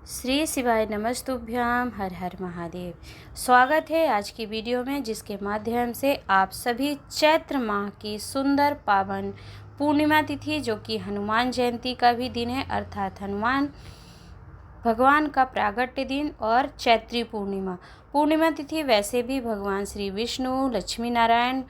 श्री शिवाय नमस्तुभ्याम। हर हर महादेव। स्वागत है आज की वीडियो में, जिसके माध्यम से आप सभी चैत्र माह की सुंदर पावन पूर्णिमा तिथि, जो कि हनुमान जयंती का भी दिन है, अर्थात हनुमान भगवान का प्रागट्य दिन, और चैत्री पूर्णिमा तिथि वैसे भी भगवान श्री विष्णु, लक्ष्मी नारायण,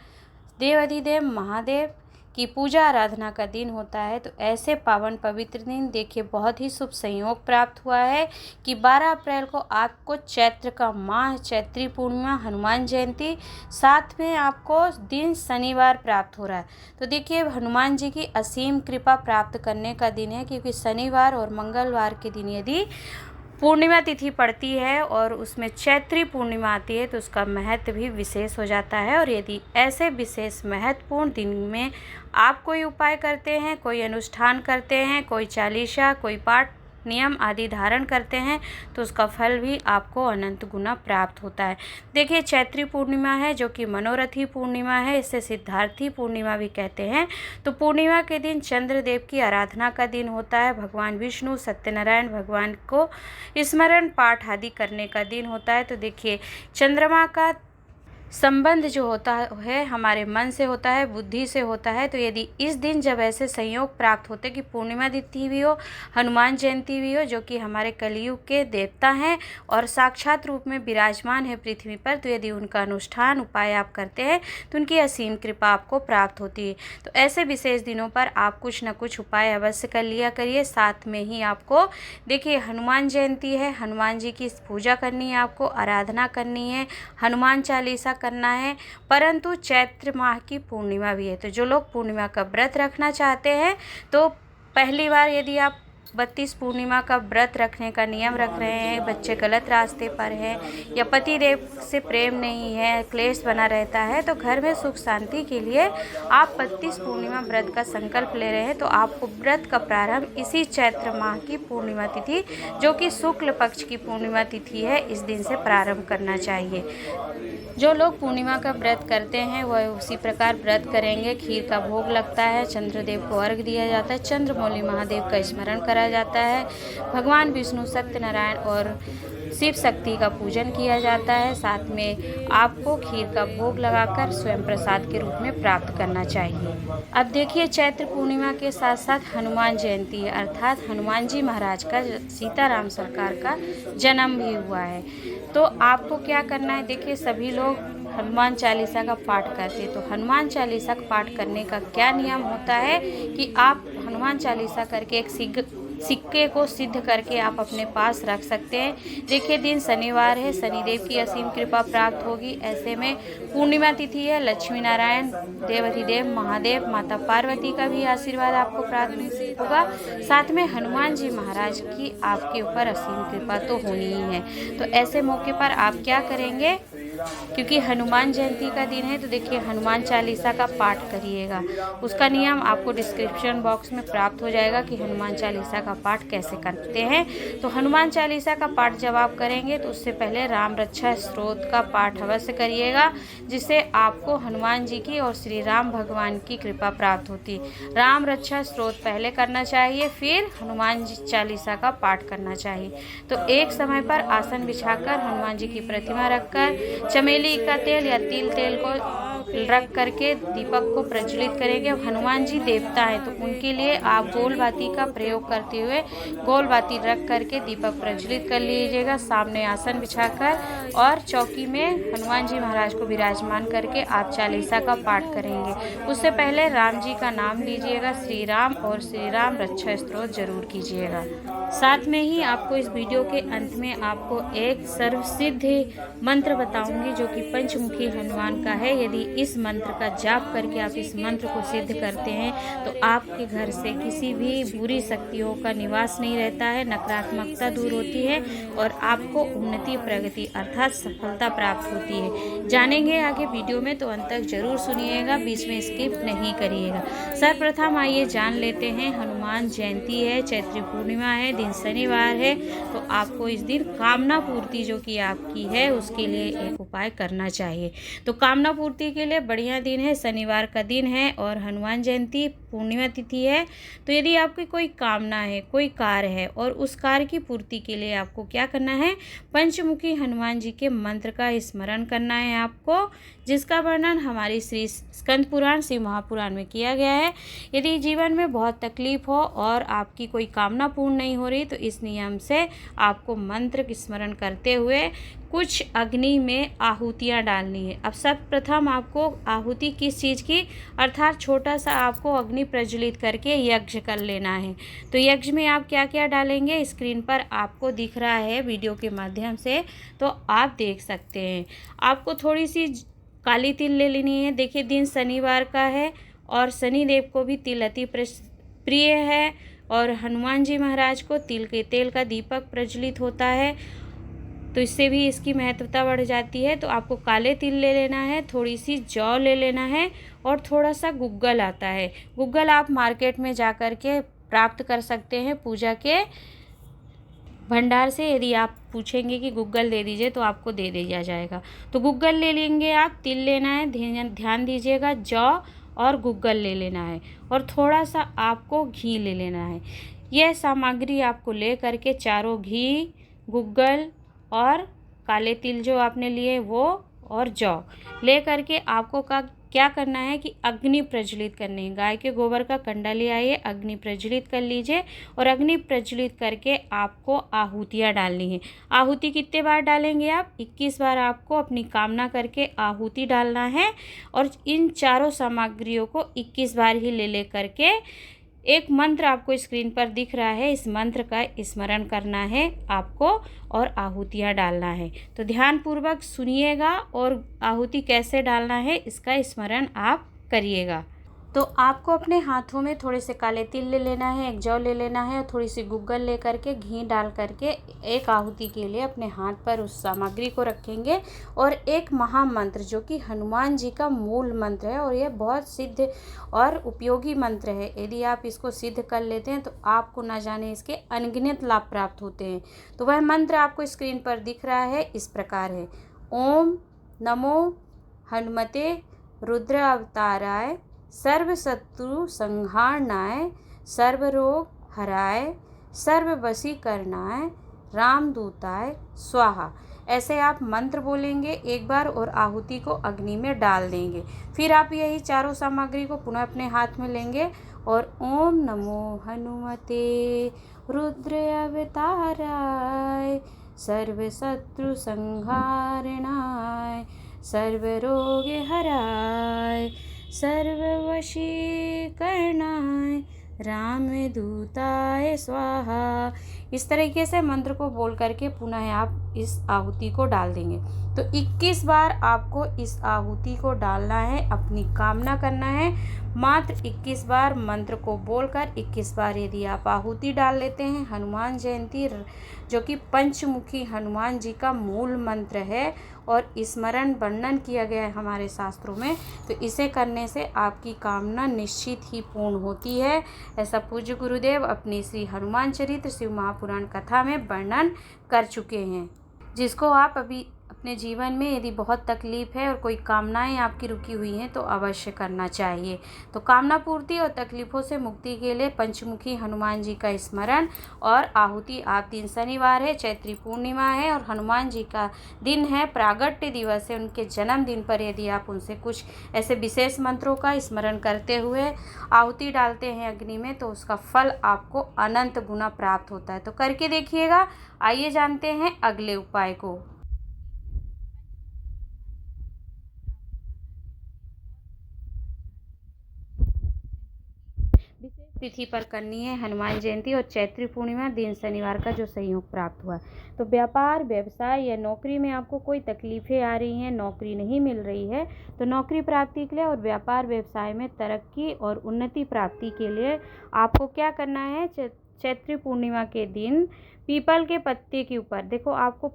देवाधिदेव महादेव की पूजा आराधना का दिन होता है। तो ऐसे पावन पवित्र दिन देखिए, बहुत ही शुभ संयोग प्राप्त हुआ है कि 12 अप्रैल को आपको चैत्र का माह, चैत्री पूर्णिमा, हनुमान जयंती, साथ में आपको दिन शनिवार प्राप्त हो रहा है। तो देखिए, हनुमान जी की असीम कृपा प्राप्त करने का दिन है, क्योंकि शनिवार और मंगलवार के दिन यदि पूर्णिमा तिथि पड़ती है और उसमें चैत्री पूर्णिमा आती है, तो उसका महत्व भी विशेष हो जाता है। और यदि ऐसे विशेष महत्वपूर्ण दिन में आप कोई उपाय करते हैं, कोई अनुष्ठान करते हैं, कोई चालीसा, कोई पाठ नियम आदि धारण करते हैं, तो उसका फल भी आपको अनंत गुना प्राप्त होता है। देखिए, चैत्री पूर्णिमा है, जो कि मनोरथी पूर्णिमा है, इसे सिद्धार्थी पूर्णिमा भी कहते हैं। तो पूर्णिमा के दिन चंद्रदेव की आराधना का दिन होता है। भगवान विष्णु, सत्यनारायण भगवान को स्मरण पाठ आदि करने का दिन होता है। तो देखिए, चंद्रमा का संबंध जो होता है हमारे मन से होता है, बुद्धि से होता है। तो यदि इस दिन जब ऐसे संयोग प्राप्त होते कि पूर्णिमा तिथि भी हो, हनुमान जयंती भी हो, जो कि हमारे कलयुग के देवता हैं और साक्षात रूप में विराजमान है पृथ्वी पर, तो यदि उनका अनुष्ठान उपाय आप करते हैं तो उनकी असीम कृपा आपको प्राप्त होती है। तो ऐसे विशेष दिनों पर आप कुछ न कुछ उपाय अवश्य कर लिया करिए। साथ में ही आपको देखिए, हनुमान जयंती है, हनुमान जी की पूजा करनी है, आपको आराधना करनी है, हनुमान चालीसा करना है, परंतु चैत्र माह की पूर्णिमा भी है। तो जो लोग पूर्णिमा का व्रत रखना चाहते हैं, तो पहली बार यदि आप 32 पूर्णिमा का व्रत रखने का नियम रख रहे हैं, बच्चे गलत रास्ते पर हैं, या पति देव से प्रेम नहीं है, क्लेश बना रहता है, तो घर में सुख शांति के लिए आप 32 पूर्णिमा व्रत का संकल्प ले रहे हैं, तो आपको व्रत का प्रारंभ इसी चैत्र माह की पूर्णिमा तिथि, जो कि शुक्ल पक्ष की पूर्णिमा तिथि है, इस दिन से प्रारंभ करना चाहिए। जो लोग पूर्णिमा का व्रत करते हैं वह उसी प्रकार व्रत करेंगे। खीर का भोग लगता है, चंद्रदेव को अर्घ दिया जाता है, चंद्रमौली महादेव का स्मरण करा जाता है, भगवान विष्णु, सत्यनारायण और शिव शक्ति का पूजन किया जाता है। साथ में आपको खीर का भोग लगाकर स्वयं प्रसाद के रूप में प्राप्त करना चाहिए। अब देखिए, चैत्र पूर्णिमा के साथ साथ हनुमान जयंती है, अर्थात हनुमान जी महाराज का, सीताराम सरकार का जन्म भी हुआ है। तो आपको क्या करना है, देखिए, सभी लोग हनुमान चालीसा का पाठ करते हैं। तो हनुमान चालीसा का पाठ करने का क्या नियम होता है कि आप हनुमान चालीसा करके एक सिक्के को सिद्ध करके आप अपने पास रख सकते हैं। देखिए, दिन शनिवार है, शनिदेव की असीम कृपा प्राप्त होगी। ऐसे में पूर्णिमा तिथि है, लक्ष्मी नारायण, देवाधिदेव महादेव, माता पार्वती का भी आशीर्वाद आपको प्राप्त होगा। साथ में हनुमान जी महाराज की आपके ऊपर असीम कृपा तो होनी ही है। तो ऐसे मौके पर आप क्या करेंगे, क्योंकि हनुमान जयंती का दिन है, तो देखिए, हनुमान चालीसा का पाठ करिएगा। उसका नियम आपको डिस्क्रिप्शन बॉक्स में प्राप्त हो जाएगा कि हनुमान चालीसा का पाठ कैसे करते हैं। तो हनुमान चालीसा का पाठ जब आप करेंगे, तो उससे पहले राम रक्षा स्तोत्र का पाठ अवश्य करिएगा, जिससे आपको हनुमान जी की और श्री राम भगवान की कृपा प्राप्त होती है। राम रक्षा स्तोत्र पहले करना चाहिए, फिर हनुमान जी चालीसा का पाठ करना चाहिए। तो एक समय पर आसन बिछाकर हनुमान जी की प्रतिमा रखकर चमेली का तेल या तिल तेल को रख करके दीपक को प्रज्वलित करेंगे। हनुमान जी देवता हैं, तो उनके लिए आप गोल बाती का प्रयोग करते हुए गोल बाती रख करके दीपक प्रज्वलित कर लीजिएगा। सामने आसन बिछाकर और चौकी में हनुमान जी महाराज को विराजमान करके आप चालीसा का पाठ करेंगे। उससे पहले राम जी का नाम लीजिएगा, श्री राम, और श्री राम रक्षा स्तोत्र जरूर कीजिएगा। साथ में ही आपको इस वीडियो के अंत में आपको एक सर्वसिद्ध मंत्र बताऊंगी, जो कि पंचमुखी हनुमान का है। यदि इस मंत्र का जाप करके आप इस मंत्र को सिद्ध करते हैं, तो आपके घर से किसी भी बुरी शक्तियों का निवास नहीं रहता है, नकारात्मकता दूर होती है और आपको उन्नति, प्रगति अर्थात सफलता प्राप्त होती है। जानेंगे आगे वीडियो में, तो अंत तक जरूर सुनिएगा, बीच में स्किप नहीं करिएगा। सर्वप्रथम आइए जान लेते हैं, हनुमान जयंती है, चैत्री पूर्णिमा है, दिन शनिवार है, तो आपको इस दिन कामना पूर्ति जो कि आपकी है उसके लिए एक उपाय करना चाहिए। तो कामना पूर्ति के लिए बढ़िया दिन है, शनिवार का दिन है और हनुमान जयंती पूर्णिमा तिथि है। तो यदि आपकी कोई कामना है, कोई कार्य है और उस कार्य की पूर्ति के लिए आपको क्या करना है, पंचमुखी हनुमान जी के मंत्र का स्मरण करना है आपको, जिसका वर्णन हमारी श्री स्कंद पुराण, शिव महापुराण में किया गया है। यदि जीवन में बहुत तकलीफ हो और आपकी कोई कामना पूर्ण नहीं हो रही, तो इस नियम से आपको मंत्र स्मरण करते हुए कुछ अग्नि में आहुतियाँ डालनी है। अब सर्वप्रथम आपको आहुति किस चीज़ की, अर्थात छोटा सा आपको अग्नि प्रज्वलित करके यज्ञ कर लेना है। तो यज्ञ में आप क्या क्या डालेंगे, स्क्रीन पर आपको दिख रहा है वीडियो के माध्यम से, तो आप देख सकते हैं। आपको थोड़ी सी काली तिल ले लेनी है। देखिए दिन शनिवार का है और शनिदेव को भी तिल अति प्रिय है और हनुमान जी महाराज को तिल के तेल का दीपक प्रज्वलित होता है, तो इससे भी इसकी महत्वता बढ़ जाती है। तो आपको काले तिल ले लेना है, थोड़ी सी जौ ले लेना है और थोड़ा सा गुग्गल आता है। गुग्गल आप मार्केट में जा कर के प्राप्त कर सकते हैं पूजा के भंडार से। यदि आप पूछेंगे कि गुग्गल दे दीजिए तो आपको दे दिया जाएगा। तो गुग्गल ले लेंगे आप, तिल लेना है, ध्यान दीजिएगा, जौ और गुग्गल ले लेना है और थोड़ा सा आपको घी ले लेना है। यह सामग्री आपको ले करके चारों घी, गुग्गल और काले तिल जो आपने लिए वो और जौ ले करके आपको क्या करना है कि अग्नि प्रज्वलित करनी है। गाय के गोबर का कंडा ले आइए, अग्नि प्रज्वलित कर लीजिए और अग्नि प्रज्वलित करके आपको आहुतियाँ डालनी है। आहुति कितने बार डालेंगे आप, 21 बार आपको अपनी कामना करके आहुति डालना है और इन चारों सामग्रियों को 21 बार ही ले करके एक मंत्र आपको स्क्रीन पर दिख रहा है, इस मंत्र का स्मरण करना है आपको और आहुतियाँ डालना है। तो ध्यानपूर्वक सुनिएगा और आहुति कैसे डालना है इसका स्मरण आप करिएगा। तो आपको अपने हाथों में थोड़े से काले तिल ले लेना है, एक जौ ले लेना है और थोड़ी सी गुग्गल ले करके घी डाल करके एक आहुति के लिए अपने हाथ पर उस सामग्री को रखेंगे और एक महामंत्र जो कि हनुमान जी का मूल मंत्र है और यह बहुत सिद्ध और उपयोगी मंत्र है। यदि आप इसको सिद्ध कर लेते हैं तो आपको न जाने इसके अनगिनत लाभ प्राप्त होते हैं। तो वह मंत्र आपको स्क्रीन पर दिख रहा है, इस प्रकार है। ओम नमो हनुमते रुद्र अवताराय, सर्व शत्रु संहारणाय, सर्व रोग हराय, सर्व वशीकरणाय, रामदूताय स्वाहा। ऐसे आप मंत्र बोलेंगे एक बार और आहुति को अग्नि में डाल देंगे। फिर आप यही चारों सामग्री को पुनः अपने हाथ में लेंगे और ओम नमो हनुमते रुद्र अवताराय, सर्व शत्रु संहारणाय, सर्व रोग हराय, सर्व वशीकरणाय, रामदूताय स्वाहा। इस तरीके से मंत्र को बोल करके पुनः आप इस आहुति को डाल देंगे। तो 21 बार आपको इस आहुति को डालना है, अपनी कामना करना है। मात्र 21 बार मंत्र को बोलकर 21 बार यदि आप आहुति डाल लेते हैं, हनुमान जयंती जो कि पंचमुखी हनुमान जी का मूल मंत्र है और स्मरण वर्णन किया गया है हमारे शास्त्रों में, तो इसे करने से आपकी कामना निश्चित ही पूर्ण होती है। ऐसा पूज्य गुरुदेव अपनी श्री हनुमान चरित्र शिव महापुराण कथा में वर्णन कर चुके हैं, जिसको आप अभी अपने जीवन में यदि बहुत तकलीफ है और कोई कामनाएं आपकी रुकी हुई हैं तो अवश्य करना चाहिए। तो कामना पूर्ति और तकलीफ़ों से मुक्ति के लिए पंचमुखी हनुमान जी का स्मरण और आहुति। आप दिन शनिवार है, चैत्री पूर्णिमा है और हनुमान जी का दिन है, प्रागट्य दिवस है। उनके जन्मदिन पर यदि आप उनसे कुछ ऐसे विशेष मंत्रों का स्मरण करते हुए आहुति डालते हैं अग्नि में, तो उसका फल आपको अनंत गुना प्राप्त होता है। तो करके देखिएगा। आइए जानते हैं अगले उपाय को। विशेष तिथि पर करनी है हनुमान जयंती और चैत्री पूर्णिमा दिन शनिवार का जो संयोग प्राप्त हुआ। तो व्यापार, व्यवसाय या नौकरी में आपको कोई तकलीफ़ें आ रही हैं, नौकरी नहीं मिल रही है, तो नौकरी प्राप्ति के लिए और व्यापार व्यवसाय में तरक्की और उन्नति प्राप्ति के लिए आपको क्या करना है, चैत्री पूर्णिमा के दिन पीपल के पत्ते के ऊपर, देखो आपको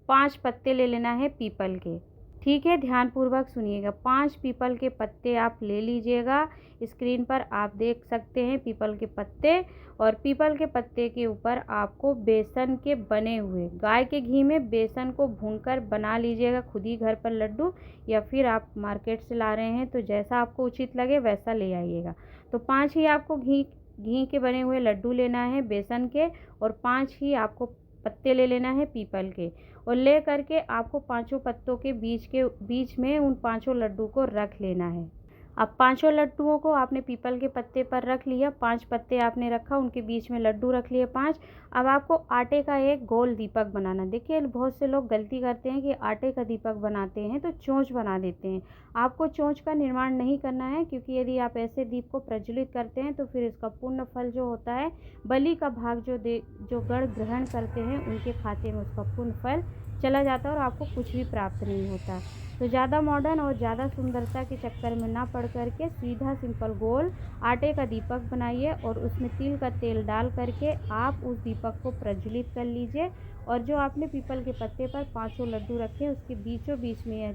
5 पत्ते ले लेना है पीपल के, ठीक है, ध्यानपूर्वक सुनिएगा। 5 पीपल के पत्ते आप ले लीजिएगा। स्क्रीन पर आप देख सकते हैं पीपल के पत्ते, और पीपल के पत्ते के ऊपर आपको बेसन के बने हुए गाय के घी में बेसन को भूनकर बना लीजिएगा खुद ही घर पर लड्डू, या फिर आप मार्केट से ला रहे हैं तो जैसा आपको उचित लगे वैसा ले आइएगा। तो 5 ही आपको घी के बने हुए लड्डू लेना है बेसन के, और 5 ही आपको पत्ते ले लेना है पीपल के, और ले करके आपको 5 पत्तों के बीच में उन 5 लड्डू को रख लेना है। अब 5 लड्डुओं को आपने पीपल के पत्ते पर रख लिया, 5 पत्ते आपने रखा, उनके बीच में लड्डू रख लिए 5। अब आपको आटे का एक गोल दीपक बनाना। देखिए बहुत से लोग गलती करते हैं कि आटे का दीपक बनाते हैं तो चोंच बना देते हैं। आपको चोंच का निर्माण नहीं करना है, क्योंकि यदि आप ऐसे दीप को प्रज्वलित करते हैं तो फिर इसका पूर्ण फल जो होता है, बलि का भाग जो गण ग्रहण करते हैं उनके खाते में उसका पूर्ण फल चला जाता है और आपको कुछ भी प्राप्त नहीं होता। तो ज़्यादा मॉडर्न और ज़्यादा सुंदरता के चक्कर में ना पड़ करके सीधा सिंपल गोल आटे का दीपक बनाइए, और उसमें तिल का तेल डाल करके आप उस दीपक को प्रज्वलित कर लीजिए। और जो आपने पीपल के पत्ते पर 5 लड्डू रखे उसके बीचों बीच में यह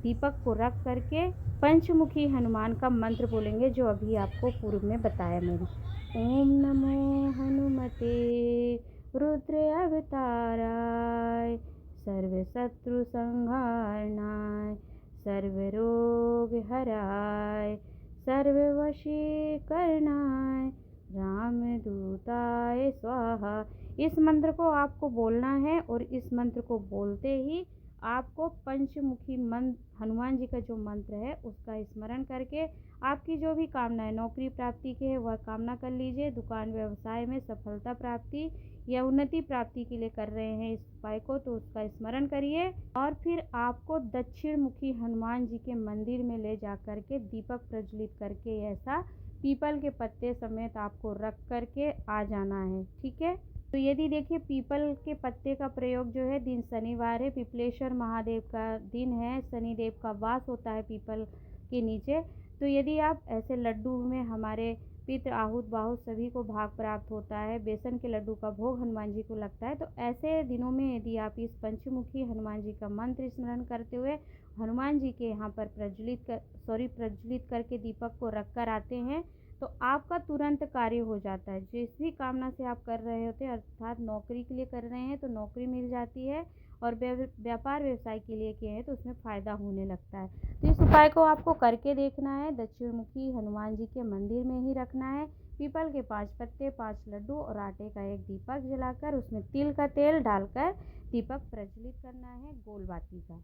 दीपक को रख करके पंचमुखी हनुमान का मंत्र बोलेंगे, जो अभी आपको पूर्व में बताया मैंने। ओम नमो हनुमते रुद्र अवताराय सर्व शत्रु संहारणाय सर्व रोग हराय सर्व वशीकरणाय रामदूताय स्वाहा। इस मंत्र को आपको बोलना है, और इस मंत्र को बोलते ही आपको पंचमुखी मंत्र हनुमान जी का जो मंत्र है उसका स्मरण करके आपकी जो भी कामना है, नौकरी प्राप्ति की है वह कामना कर लीजिए। दुकान व्यवसाय में सफलता प्राप्ति या उन्नति प्राप्ति के लिए कर रहे हैं इस उपाय को, तो उसका स्मरण करिए। और फिर आपको दक्षिण मुखी हनुमान जी के मंदिर में ले जा करके दीपक प्रज्वलित करके ऐसा पीपल के पत्ते समेत आपको रख करके आ जाना है। ठीक है, तो यदि देखिए पीपल के पत्ते का प्रयोग जो है, दिन शनिवार है, पिपलेश्वर महादेव का दिन है, शनिदेव का वास होता है पीपल के नीचे। तो यदि आप ऐसे लड्डू में हमारे पितृ आहूत बाहुत सभी को भाग प्राप्त होता है, बेसन के लड्डू का भोग हनुमान जी को लगता है, तो ऐसे दिनों में यदि आप इस पंचमुखी हनुमान जी का मंत्र स्मरण करते हुए हनुमान जी के यहाँ पर प्रज्वलित करके दीपक को रख कर आते हैं, तो आपका तुरंत कार्य हो जाता है। जिस भी कामना से आप कर रहे होते हैं, अर्थात नौकरी के लिए कर रहे हैं तो नौकरी मिल जाती है, और व्यापार व्यवसाय के लिए किए हैं तो उसमें फ़ायदा होने लगता है। तो इस उपाय को आपको करके देखना है। दक्षिण मुखी हनुमान जी के मंदिर में ही रखना है पीपल के 5 पत्ते, 5 लड्डू और आटे का एक दीपक जलाकर उसमें तिल का तेल डालकर दीपक प्रज्वलित करना है गोल बाती का।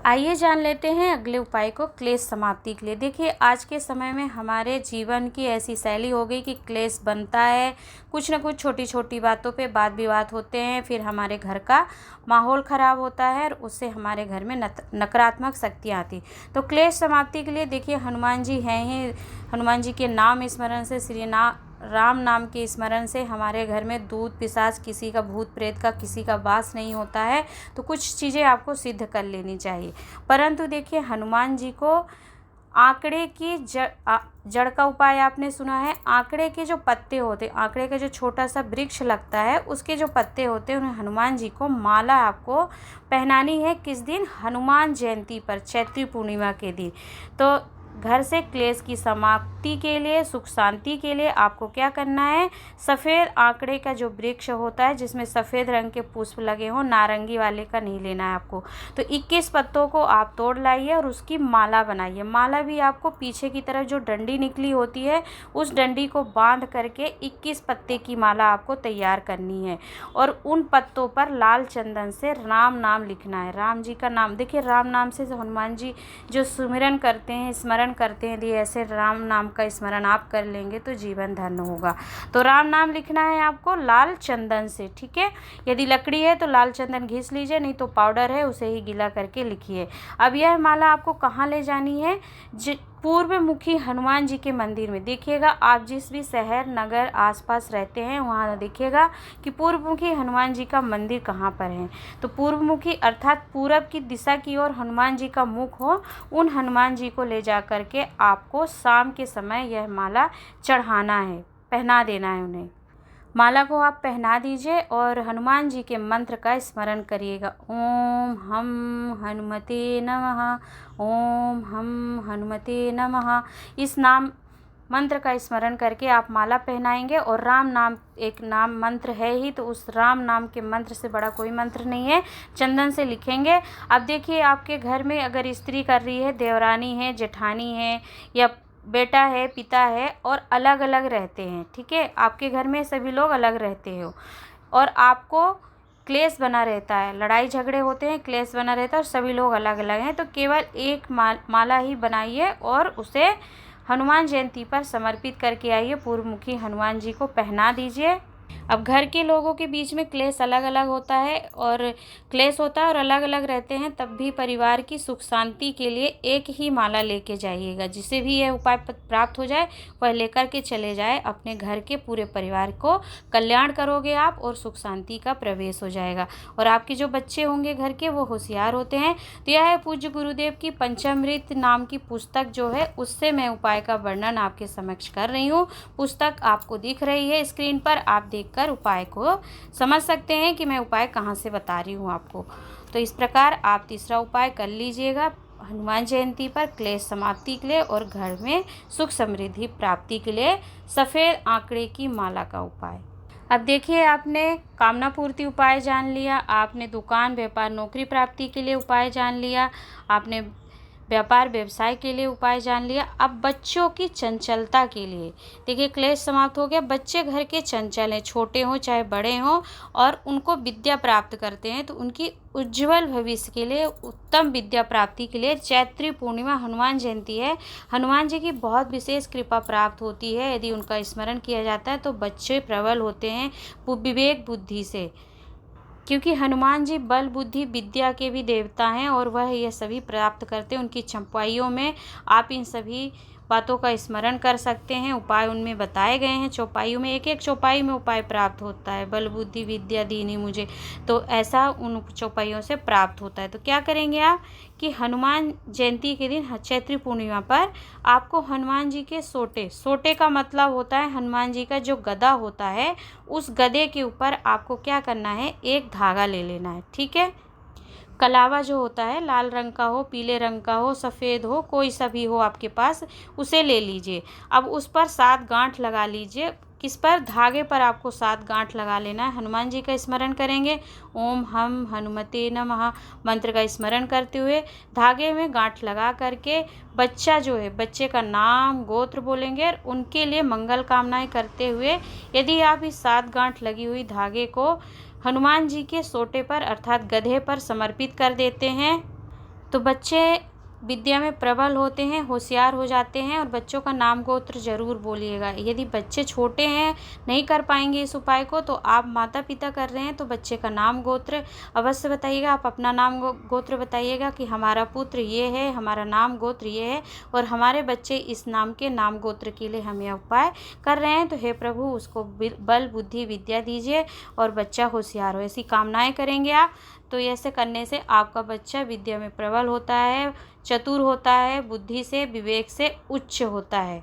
आइए जान लेते हैं अगले उपाय को, क्लेश समाप्ति के लिए। देखिए आज के समय में हमारे जीवन की ऐसी शैली हो गई कि क्लेश बनता है, कुछ न कुछ छोटी छोटी बातों पे वाद विवाद होते हैं, फिर हमारे घर का माहौल ख़राब होता है और उससे हमारे घर में नकारात्मक शक्तियाँ आती। तो क्लेश समाप्ति के लिए देखिए हनुमान जी हैं ही, हनुमान जी के नाम स्मरण से राम नाम के स्मरण से हमारे घर में दूत पिशाच, किसी का भूत प्रेत का किसी का वास नहीं होता है। तो कुछ चीज़ें आपको सिद्ध कर लेनी चाहिए। परंतु देखिए हनुमान जी को आंकड़े की जड़ का उपाय आपने सुना है। आंकड़े के जो पत्ते होते, आंकड़े का जो छोटा सा वृक्ष लगता है उसके जो पत्ते होते हैं उन्हें हनुमान जी को माला आपको पहनानी है। किस दिन? हनुमान जयंती पर, चैत्री पूर्णिमा के दिन। तो घर से क्लेश की समाप्ति के लिए, सुख शांति के लिए आपको क्या करना है, सफ़ेद आंकड़े का जो वृक्ष होता है जिसमें सफ़ेद रंग के पुष्प लगे हों, नारंगी वाले का नहीं लेना है आपको। तो 21 पत्तों को आप तोड़ लाइए और उसकी माला बनाइए। माला भी आपको पीछे की तरफ जो डंडी निकली होती है उस डंडी को बांध करके 21 पत्ते की माला आपको तैयार करनी है, और उन पत्तों पर लाल चंदन से राम नाम लिखना है। राम जी का नाम, देखिए राम नाम से हनुमान जी जो सुमिरन करते हैं, स्मरण करते हैं, यदि ऐसे राम नाम का स्मरण आप कर लेंगे तो जीवन धन्य होगा। तो राम नाम लिखना है आपको लाल चंदन से। ठीक है, यदि लकड़ी है तो लाल चंदन घिस लीजिए, नहीं तो पाउडर है उसे ही गीला करके लिखिए। अब यह माला आपको कहाँ ले जानी है? पूर्व मुखी हनुमान जी के मंदिर में। देखिएगा आप जिस भी शहर नगर आसपास रहते हैं वहाँ देखिएगा कि पूर्व मुखी हनुमान जी का मंदिर कहाँ पर है। तो पूर्व मुखी अर्थात पूरब की दिशा की ओर हनुमान जी का मुख हो, उन हनुमान जी को ले जा करके आपको शाम के समय यह माला चढ़ाना है, पहना देना है उन्हें। माला को आप पहना दीजिए और हनुमान जी के मंत्र का स्मरण करिएगा। ओम हम हनुमते नमः, ओम हम हनुमते नमः। इस नाम मंत्र का स्मरण करके आप माला पहनाएंगे। और राम नाम एक नाम मंत्र है ही, तो उस राम नाम के मंत्र से बड़ा कोई मंत्र नहीं है। चंदन से लिखेंगे। अब देखिए, आपके घर में अगर स्त्री कर रही है, देवरानी है, जेठानी है, या बेटा है, पिता है, और अलग अलग रहते हैं, ठीक है, आपके घर में सभी लोग अलग रहते हो और आपको क्लेश बना रहता है, लड़ाई झगड़े होते हैं, क्लेश बना रहता है और सभी लोग अलग अलग हैं, तो केवल एक माला ही बनाइए और उसे हनुमान जयंती पर समर्पित करके आइए। पूर्वमुखी हनुमान जी को पहना दीजिए। अब घर के लोगों के बीच में क्लेश अलग अलग होता है और अलग अलग रहते हैं, तब भी परिवार की सुख शांति के लिए एक ही माला लेके जाइएगा। जिसे भी यह उपाय प्राप्त हो जाए वह लेकर के चले जाए, अपने घर के पूरे परिवार को कल्याण करोगे आप और सुख शांति का प्रवेश हो जाएगा। और आपके जो बच्चे होंगे घर के, वो होशियार होते हैं। तो यह है पूज्य गुरुदेव की पंचामृत नाम की पुस्तक जो है, उससे मैं उपाय का वर्णन आपके समक्ष कर रही हूँ। पुस्तक आपको दिख रही है स्क्रीन पर, आप देखकर उपाय को समझ सकते हैं कि मैं उपाय कहाँ से बता रही हूँ आपको। तो इस प्रकार आप तीसरा उपाय कर लीजिएगा हनुमान जयंती पर क्लेश समाप्ति के लिए और घर में सुख समृद्धि प्राप्ति के लिए सफ़ेद आंकड़े की माला का उपाय। अब देखिए, आपने कामना पूर्ति उपाय जान लिया, आपने दुकान व्यापार नौकरी प्राप्ति के लिए उपाय जान लिया, आपने व्यापार व्यवसाय के लिए उपाय जान लिया। अब बच्चों की चंचलता के लिए देखिए, क्लेश समाप्त हो गया। बच्चे घर के चंचल हैं, छोटे हों चाहे बड़े हों, और उनको विद्या प्राप्त करते हैं, तो उनकी उज्जवल भविष्य के लिए, उत्तम विद्या प्राप्ति के लिए चैत्री पूर्णिमा हनुमान जयंती है। हनुमान जी की बहुत विशेष कृपा प्राप्त होती है। यदि उनका स्मरण किया जाता है तो बच्चे प्रबल होते हैं विवेक बुद्धि से, क्योंकि हनुमान जी बल बुद्धि विद्या के भी देवता हैं और वह यह सभी प्राप्त करते हैं। उनकी चौपाइयों में आप इन सभी बातों का स्मरण कर सकते हैं। उपाय उनमें बताए गए हैं चौपाइयों में, एक एक चौपाई में उपाय प्राप्त होता है। बल बुद्धि विद्या दीनी मुझे, तो ऐसा उन चौपाइयों से प्राप्त होता है। तो क्या करेंगे आप कि हनुमान जयंती के दिन चैत्री पूर्णिमा पर आपको हनुमान जी के सोटे का मतलब होता है हनुमान जी का जो गदा होता है, उस गदे के ऊपर आपको क्या करना है, एक धागा ले लेना है, ठीक है। कलावा जो होता है, लाल रंग का हो, पीले रंग का हो, सफ़ेद हो, कोई सा भी हो आपके पास, उसे ले लीजिए। अब उस पर 7 गांठ लगा लीजिए। किस पर? धागे पर आपको 7 गांठ लगा लेना है। हनुमान जी का स्मरण करेंगे, ओम हम हनुमते नमः मंत्र का स्मरण करते हुए धागे में गांठ लगा करके बच्चा जो है, बच्चे का नाम गोत्र बोलेंगे और उनके लिए मंगल कामनाएं करते हुए, यदि आप इस 7 गांठ लगी हुई धागे को हनुमान जी के सोटे पर अर्थात गधे पर समर्पित कर देते हैं, तो बच्चे विद्या में प्रबल होते हैं, होशियार हो जाते हैं। और बच्चों का नाम गोत्र जरूर बोलिएगा। यदि बच्चे छोटे हैं, नहीं कर पाएंगे इस उपाय को, तो आप माता पिता कर रहे हैं तो बच्चे का नाम गोत्र अवश्य बताइएगा। आप अपना नाम गोत्र बताइएगा कि हमारा पुत्र ये है, हमारा नाम गोत्र ये है और हमारे बच्चे इस नाम के नाम गोत्र के लिए हम यह उपाय कर रहे हैं। तो हे प्रभु, उसको बल बुद्धि विद्या दीजिए और बच्चा होशियार हो, ऐसी कामनाएं करेंगे आप। तो ऐसे करने से आपका बच्चा विद्या में प्रबल होता है, चतुर होता है, बुद्धि से विवेक से उच्च होता है,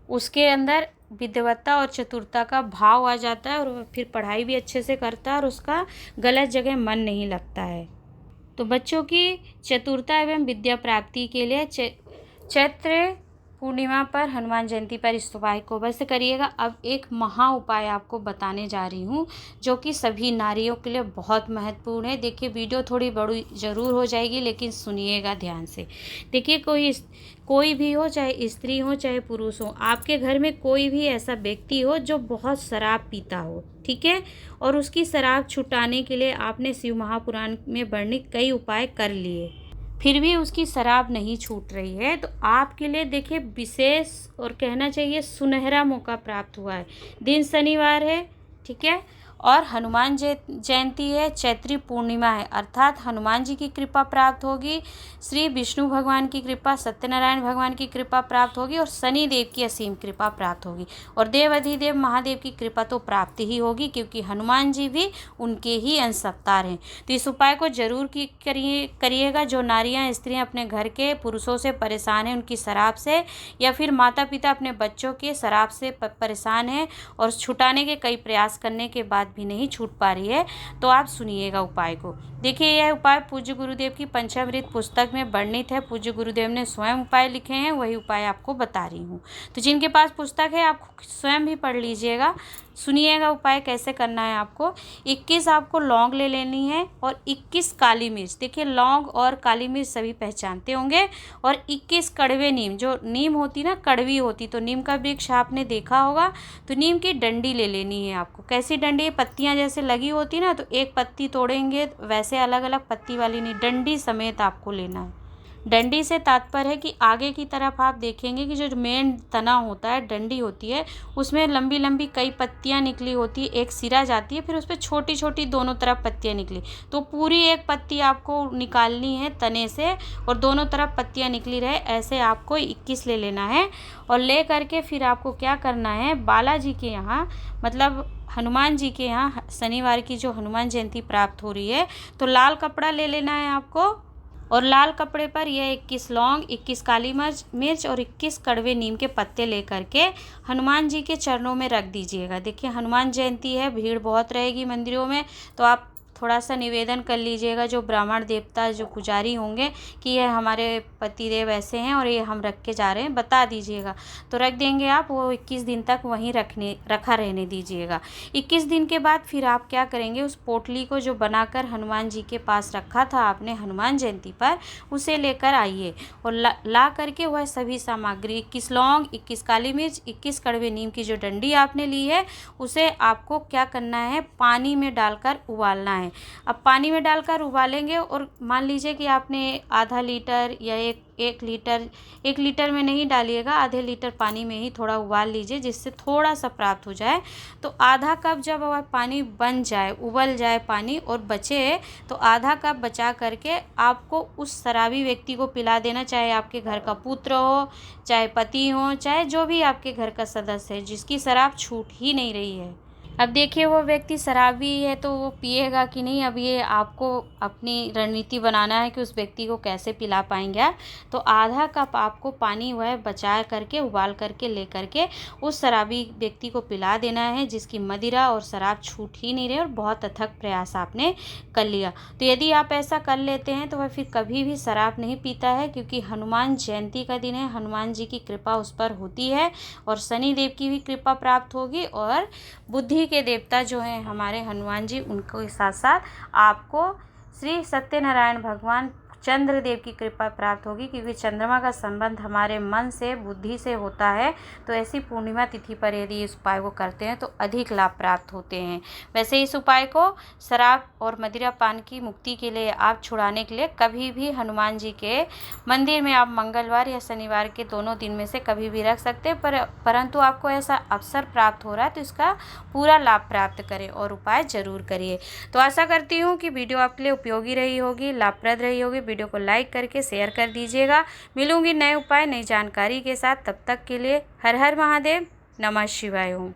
उसके अंदर विद्वत्ता और चतुरता का भाव आ जाता है और वह फिर पढ़ाई भी अच्छे से करता है और उसका गलत जगह मन नहीं लगता है। तो बच्चों की चतुरता एवं विद्या प्राप्ति के लिए चैत्र पूर्णिमा पर हनुमान जयंती पर इस उपाय को अवश्य करिएगा। अब एक महा उपाय आपको बताने जा रही हूँ जो कि सभी नारियों के लिए बहुत महत्वपूर्ण है। देखिए, वीडियो थोड़ी बड़ी ज़रूर हो जाएगी लेकिन सुनिएगा ध्यान से। देखिए, कोई भी हो, चाहे स्त्री हो चाहे पुरुष हो, आपके घर में कोई भी ऐसा व्यक्ति हो जो बहुत शराब पीता हो, ठीक है, और उसकी शराब छुटाने के लिए आपने शिव महापुराण में वर्णित कई उपाय कर लिए, फिर भी उसकी शराब नहीं छूट रही है, तो आपके लिए देखिए विशेष और कहना चाहिए सुनहरा मौका प्राप्त हुआ है। दिन शनिवार है, ठीक है, और हनुमान जयंती है, चैत्री पूर्णिमा है, अर्थात हनुमान जी की कृपा प्राप्त होगी, श्री विष्णु भगवान की कृपा, सत्यनारायण भगवान की कृपा प्राप्त होगी और शनि देव की असीम कृपा प्राप्त होगी और देव अधिदेव महादेव की कृपा तो प्राप्त ही होगी, क्योंकि हनुमान जी भी उनके ही अंश अवतार हैं। तो इस उपाय को जरूर करिएगा। जो नारियां स्त्रियां अपने घर के पुरुषों से परेशान हैं, उनकी शराब से, या फिर माता पिता अपने बच्चों के शराब से परेशान हैं और छुटाने के कई प्रयास करने के बाद भी नहीं छूट पा रही है, तो आप सुनिएगा उपाय को। देखिए, यह उपाय पूज्य गुरुदेव की पंचामृत पुस्तक में वर्णित है। पूज्य गुरुदेव ने स्वयं उपाय लिखे हैं, वही उपाय आपको बता रही हूँ। तो जिनके पास पुस्तक है आप स्वयं भी पढ़ लीजिएगा। सुनिएगा उपाय कैसे करना है। आपको 21 आपको लौंग ले लेनी है और 21 काली मिर्च। देखिए, लौंग और काली मिर्च सभी पहचानते होंगे। और 21 कड़वे नीम, जो नीम होती ना कड़वी होती, तो नीम का वृक्ष आपने देखा होगा, तो नीम की डंडी ले लेनी है आपको। कैसी डंडी? पत्तियां जैसे लगी होती ना, तो एक पत्ती तोड़ेंगे वैसे अलग अलग पत्ती वाली नहीं, डंडी समेत आपको लेना है। डंडी से तात्पर्य है कि आगे की तरफ आप देखेंगे कि जो मेन तना होता है, डंडी होती है, उसमें लंबी लंबी कई पत्तियां निकली होती है, एक सिरा जाती है, फिर उस पर छोटी छोटी दोनों तरफ पत्तियां निकली, तो पूरी एक पत्ती आपको निकालनी है तने से और दोनों तरफ पत्तियां निकली रहे, ऐसे आपको 21 ले लेना है। और ले करके फिर आपको क्या करना है, बालाजी के यहाँ, मतलब हनुमान जी के यहाँ शनिवार की जो हनुमान जयंती प्राप्त हो रही है, तो लाल कपड़ा ले लेना है आपको और लाल कपड़े पर यह 21 लौंग, 21 काली मिर्च और 21 कड़वे नीम के पत्ते लेकर के हनुमान जी के चरणों में रख दीजिएगा। देखिए, हनुमान जयंती है, भीड़ बहुत रहेगी मंदिरों में, तो आप थोड़ा सा निवेदन कर लीजिएगा जो ब्राह्मण देवता जो पुजारी होंगे कि ये हमारे पतिदेव ऐसे हैं और ये हम रख के जा रहे हैं, बता दीजिएगा। तो रख देंगे आप, वो 21 दिन तक वहीं रखा रहने दीजिएगा। 21 दिन के बाद फिर आप क्या करेंगे, उस पोटली को जो बनाकर हनुमान जी के पास रखा था आपने हनुमान जयंती पर, उसे लेकर आइए और ला करके वह सभी सामग्री 21 लौंग, 21 काली मिर्च, 21 कड़वे नीम की जो डंडी आपने ली है, उसे आपको क्या करना है, पानी में डालकर उबालना है। अब पानी में डालकर उबालेंगे और मान लीजिए कि आपने आधा लीटर या एक लीटर में नहीं डालिएगा, आधे लीटर पानी में ही थोड़ा उबाल लीजिए, जिससे थोड़ा सा प्राप्त हो जाए। तो आधा कप जब वह पानी बन जाए, उबल जाए पानी और बचे, तो आधा कप बचा करके आपको उस शराबी व्यक्ति को पिला देना, चाहे आपके घर का पुत्र हो, चाहे पति हो, चाहे जो भी आपके घर का सदस्य है जिसकी शराब छूट ही नहीं रही है। अब देखिए, वो व्यक्ति शराबी है तो वो पिएगा कि नहीं, अब ये आपको अपनी रणनीति बनाना है कि उस व्यक्ति को कैसे पिला पाएंगे आप। तो आधा कप आपको पानी वह बचा करके उबाल करके ले करके उस शराबी व्यक्ति को पिला देना है जिसकी मदिरा और शराब छूट ही नहीं रहे और बहुत अथक प्रयास आपने कर लिया। तो यदि आप ऐसा कर लेते हैं तो वह फिर कभी भी शराब नहीं पीता है, क्योंकि हनुमान जयंती का दिन है, हनुमान जी की कृपा उस पर होती है और शनि देव की भी कृपा प्राप्त होगी और बुद्धि के देवता जो हैं हमारे हनुमान जी, उनको साथ साथ आपको श्री सत्यनारायण भगवान चंद्रदेव की कृपा प्राप्त होगी, क्योंकि चंद्रमा का संबंध हमारे मन से, बुद्धि से होता है। तो ऐसी पूर्णिमा तिथि पर यदि इस उपाय को करते हैं तो अधिक लाभ प्राप्त होते हैं। वैसे इस उपाय को शराब और मदिरा पान की मुक्ति के लिए, आप छुड़ाने के लिए कभी भी हनुमान जी के मंदिर में आप मंगलवार या शनिवार के दोनों दिन में से कभी भी रख सकते हैं, परंतु आपको ऐसा अवसर प्राप्त हो रहा है तो इसका पूरा लाभ प्राप्त करें और उपाय जरूर करिए। तो आशा करती हूँ कि वीडियो आपके लिए उपयोगी रही होगी, लाभप्रद रही होगी। वीडियो को लाइक करके शेयर कर दीजिएगा। मिलूंगी नए उपाय, नई जानकारी के साथ। तब तक के लिए हर हर महादेव, नमः शिवाय ओम।